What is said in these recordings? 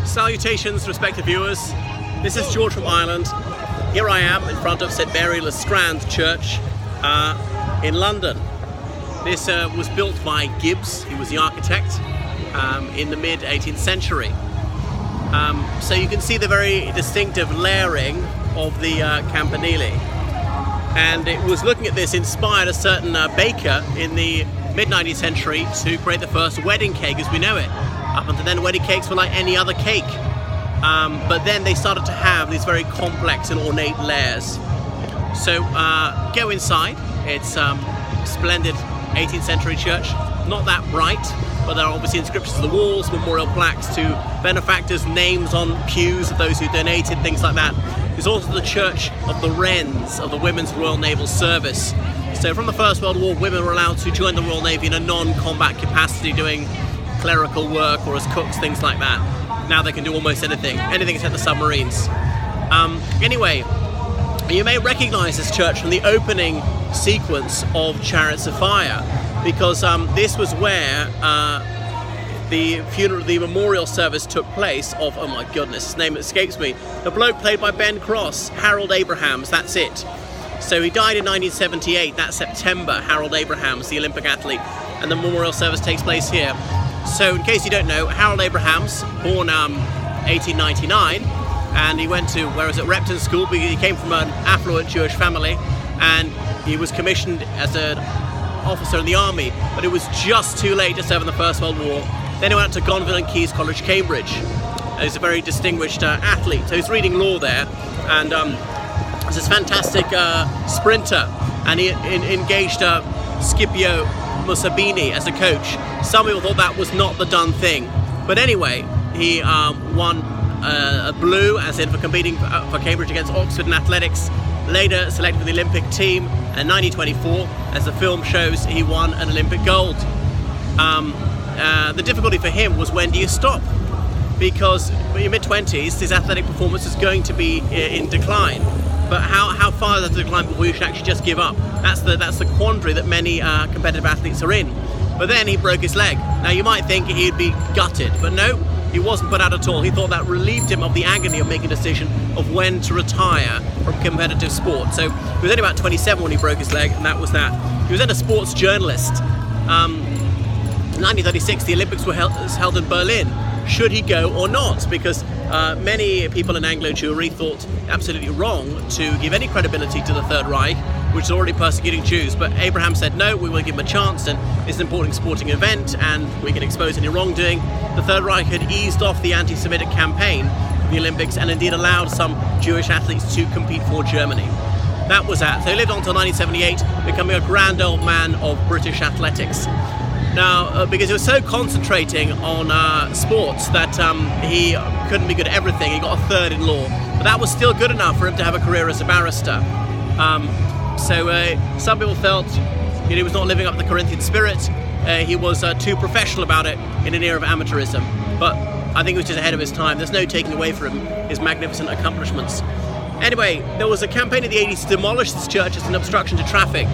Salutations, respected viewers. This is George from Ireland. Here I am in front of St. Mary le Strand Church in London. This was built by Gibbs. He was the architect in the mid-18th century. So you can see the very distinctive layering of the campanile. And it was looking at this inspired a certain baker in the mid-19th century to create the first wedding cake as we know it. Up until then, wedding cakes were like any other cake. But then they started to have these very complex and ornate layers. So go inside. It's a splendid 18th century church. Not that bright, but there are obviously inscriptions on the walls, memorial plaques to benefactors, names on pews of those who donated, things like that. There's also the Church of the Wrens, of the Women's Royal Naval Service. So from the First World War, women were allowed to join the Royal Navy in a non-combat capacity, doing clerical work or as cooks, things like that. Now they can do almost anything except the submarines. Anyway, you may recognize this church from the opening sequence of Chariots of Fire, because this was where the memorial service took place of, oh my goodness, his name escapes me, the bloke played by Ben Cross, Harold Abrahams, that's it. So he died in 1978, that September, Harold Abrahams, the Olympic athlete, and the memorial service takes place here. So in case you don't know, Harold Abrahams, born 1899, and he went to, Repton School, because he came from an affluent Jewish family, and he was commissioned as an officer in the army, but it was just too late to serve in the First World War. Then he went to Gonville and Caius College, Cambridge. He's a very distinguished athlete, so he's reading law there, and he's this fantastic sprinter, and he engaged Scipio Musabini as a coach. Some people thought that was not the done thing, but anyway, he won a blue, as in for competing for Cambridge against Oxford in athletics. Later selected for the Olympic team in 1924. As the film shows, he won an Olympic gold. The difficulty for him was, when do you stop? Because in your mid-20s, his athletic performance is going to be in decline. But how far is that decline before you should actually just give up? That's the quandary that many competitive athletes are in. But then he broke his leg. Now you might think he'd be gutted, but no, he wasn't put out at all. He thought that relieved him of the agony of making a decision of when to retire from competitive sport. So he was only about 27 when he broke his leg, and that was that. He was then a sports journalist. In 1936, the Olympics were held in Berlin. Should he go or not? Because many people in Anglo-Jewry thought absolutely wrong to give any credibility to the Third Reich, which is already persecuting Jews. But Abraham said, no, we will give him a chance, and it's an important sporting event, and we can expose any wrongdoing. The Third Reich had eased off the anti-Semitic campaign for the Olympics, and indeed allowed some Jewish athletes to compete for Germany. That was that. So he lived on until 1978, becoming a grand old man of British athletics. Now, because he was so concentrating on sports that he couldn't be good at everything, he got a third in law. But that was still good enough for him to have a career as a barrister. So some people felt he was not living up to the Corinthian spirit. He was too professional about it in an era of amateurism. But I think he was just ahead of his time. There's no taking away from him his magnificent accomplishments. Anyway, there was a campaign in the 80s to demolish this church as an obstruction to traffic.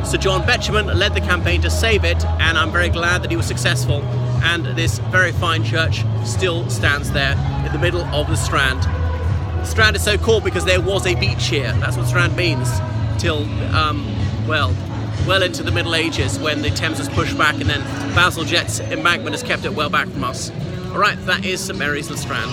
Sir John Betjeman led the campaign to save it, and I'm very glad that he was successful. And this very fine church still stands there in the middle of the Strand. The Strand is so called because there was a beach here. That's what Strand means. Till, well into the Middle Ages, when the Thames was pushed back, and then Bazalgette's embankment has kept it well back from us. Alright, that is St. Mary's le Strand.